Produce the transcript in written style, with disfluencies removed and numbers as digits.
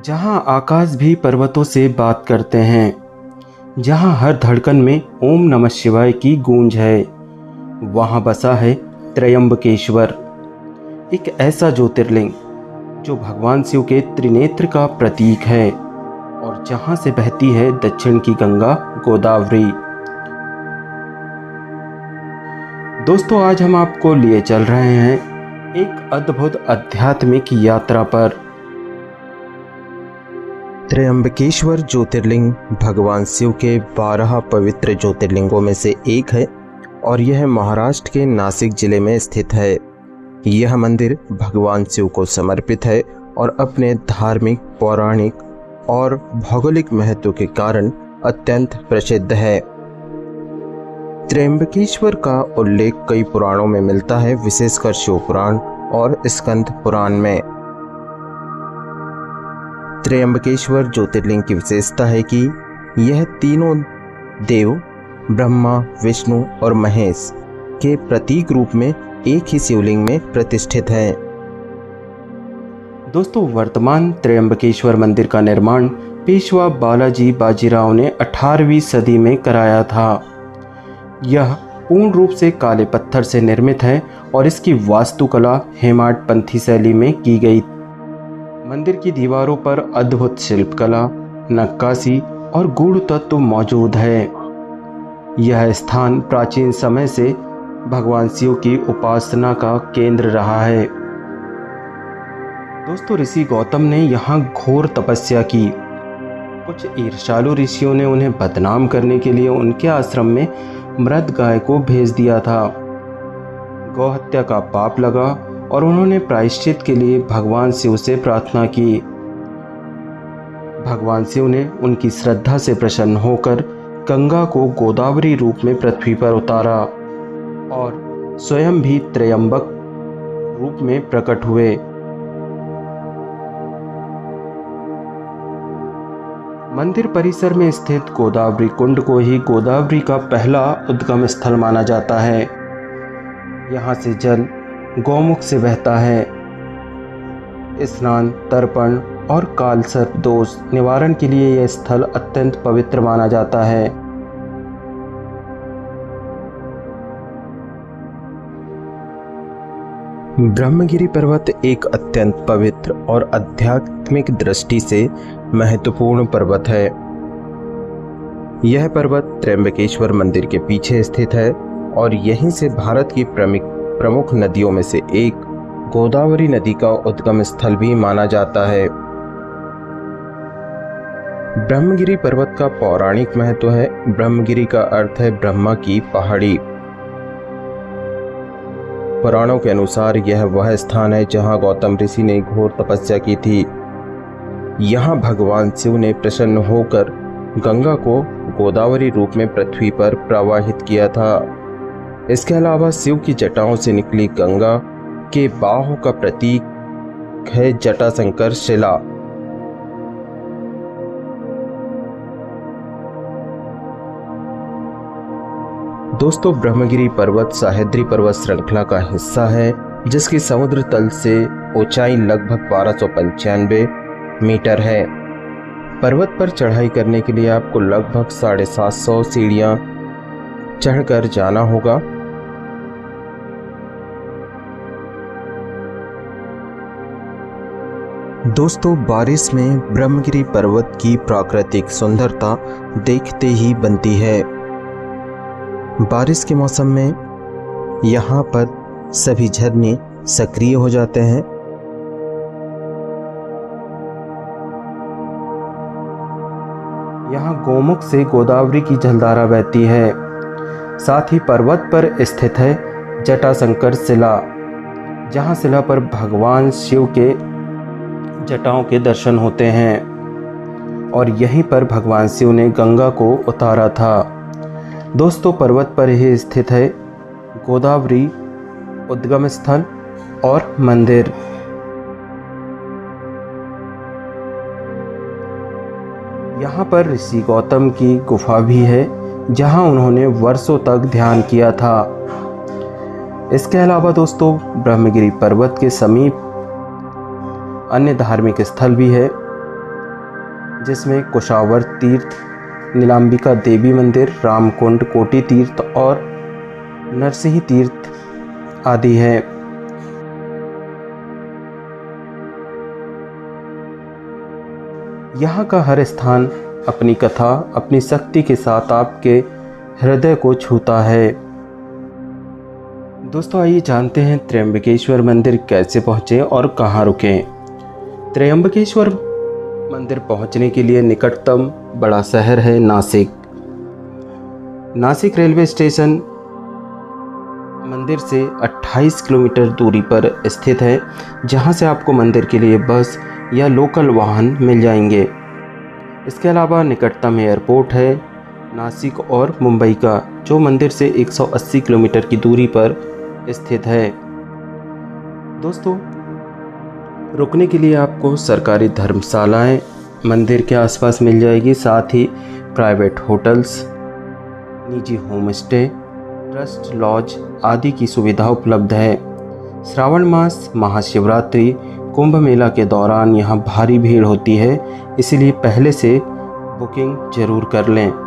जहाँ आकाश भी पर्वतों से बात करते हैं, जहाँ हर धड़कन में ओम नमः शिवाय की गूंज है, वहाँ बसा है त्रयंबकेश्वर, एक ऐसा ज्योतिर्लिंग जो भगवान शिव के त्रिनेत्र का प्रतीक है और जहाँ से बहती है दक्षिण की गंगा गोदावरी। दोस्तों, आज हम आपको लिए चल रहे हैं एक अद्भुत आध्यात्मिक यात्रा पर। त्रयंबकेश्वर ज्योतिर्लिंग भगवान शिव के 12 पवित्र ज्योतिर्लिंगों में से एक है और यह महाराष्ट्र के नासिक जिले में स्थित है। यह मंदिर भगवान शिव को समर्पित है और अपने धार्मिक, पौराणिक और भौगोलिक महत्व के कारण अत्यंत प्रसिद्ध है। त्रयंबकेश्वर का उल्लेख कई पुराणों में मिलता है, विशेषकर शिव पुराण और स्कंद पुराण में। त्रयंबकेश्वर ज्योतिर्लिंग की विशेषता है कि यह तीनों देव ब्रह्मा, विष्णु और महेश के प्रतीक रूप में एक ही शिवलिंग में प्रतिष्ठित है। दोस्तों, वर्तमान त्रयंबकेश्वर मंदिर का निर्माण पेशवा बालाजी बाजीराव ने 18वीं सदी में कराया था। यह पूर्ण रूप से काले पत्थर से निर्मित है और इसकी वास्तुकला हेमाडपंथी शैली में की गई। मंदिर की दीवारों पर अद्भुत शिल्पकला, नक्काशी और गूढ़ तत्व मौजूद है। यह स्थान प्राचीन समय से भगवान शिव की उपासना का केंद्र रहा है। दोस्तों, ऋषि गौतम ने यहाँ घोर तपस्या की। कुछ ईर्ष्यालु ऋषियों ने उन्हें बदनाम करने के लिए उनके आश्रम में मृत गाय को भेज दिया था। गौहत्या का पाप लगा और उन्होंने प्रायश्चित के लिए भगवान शिव से प्रार्थना की। भगवान शिव ने उनकी श्रद्धा से प्रसन्न होकर गंगा को गोदावरी रूप में पृथ्वी पर उतारा और स्वयं भी त्रयंबक रूप में प्रकट हुए। मंदिर परिसर में स्थित गोदावरी कुंड को ही गोदावरी का पहला उद्गम स्थल माना जाता है। यहाँ से जल गौमुख से बहता है। स्नान, तर्पण और कालसर्प दोष निवारण के लिए यह स्थल अत्यंत पवित्र माना जाता है। ब्रह्मगिरी पर्वत एक अत्यंत पवित्र और आध्यात्मिक दृष्टि से महत्वपूर्ण पर्वत है। यह पर्वत त्रयंबकेश्वर मंदिर के पीछे स्थित है और यहीं से भारत की प्रमुख नदियों में से एक गोदावरी नदी का उद्गम स्थल भी माना जाता है। ब्रह्मगिरी पर्वत का पौराणिक महत्व है। ब्रह्मगिरी का अर्थ है ब्रह्मा की पहाड़ी। पुराणों के अनुसार यह वह स्थान है जहां गौतम ऋषि ने घोर तपस्या की थी। यहां भगवान शिव ने प्रसन्न होकर गंगा को गोदावरी रूप में पृथ्वी पर प्रवाहित किया था। इसके अलावा शिव की जटाओं से निकली गंगा के बाहों का प्रतीक है जटाशंकर शिला। दोस्तों, ब्रह्मगिरी पर्वत सह्याद्री पर्वत श्रृंखला का हिस्सा है जिसकी समुद्र तल से ऊंचाई लगभग 1295 मीटर है। पर्वत पर चढ़ाई करने के लिए आपको लगभग 750 सीढ़ियां चढ़कर जाना होगा। दोस्तों, बारिश में ब्रह्मगिरी पर्वत की प्राकृतिक सुंदरता देखते ही बनती है। बारिश के मौसम में यहाँ पर सभी झरने सक्रिय हो जाते हैं। यहाँ गोमुख से गोदावरी की जलधारा बहती है। साथ ही पर्वत पर स्थित है जटाशंकर शिला, जहाँ शिला पर भगवान शिव के जटाओं के दर्शन होते हैं और यहीं पर भगवान शिव ने गंगा को उतारा था। दोस्तों, पर्वत पर ही स्थित है गोदावरी उद्गम स्थल और मंदिर। यहाँ पर ऋषि गौतम की गुफा भी है जहाँ उन्होंने वर्षों तक ध्यान किया था। इसके अलावा दोस्तों, ब्रह्मगिरी पर्वत के समीप अन्य धार्मिक स्थल भी है जिसमें कुशावर तीर्थ, नीलांबिका देवी मंदिर, रामकुंड, कोटि तीर्थ और नरसिंह तीर्थ आदि है। यहाँ का हर स्थान अपनी कथा, अपनी शक्ति के साथ आपके हृदय को छूता है। दोस्तों आइए जानते हैं त्र्यंबकेश्वर मंदिर कैसे पहुँचे और कहाँ रुके। त्र्यंबकेश्वर मंदिर पहुँचने के लिए निकटतम बड़ा शहर है नासिक। नासिक रेलवे स्टेशन मंदिर से 28 किलोमीटर दूरी पर स्थित है, जहां से आपको मंदिर के लिए बस या लोकल वाहन मिल जाएंगे। इसके अलावा निकटतम एयरपोर्ट है नासिक और मुंबई का, जो मंदिर से 180 किलोमीटर की दूरी पर स्थित है। दोस्तों रुकने के लिए आपको सरकारी धर्मशालाएं मंदिर के आसपास मिल जाएगी, साथ ही प्राइवेट होटल्स, निजी होम स्टे, ट्रस्ट लॉज आदि की सुविधा उपलब्ध है। श्रावण मास, महाशिवरात्रि, कुंभ मेला के दौरान यहाँ भारी भीड़ होती है, इसलिए पहले से बुकिंग जरूर कर लें।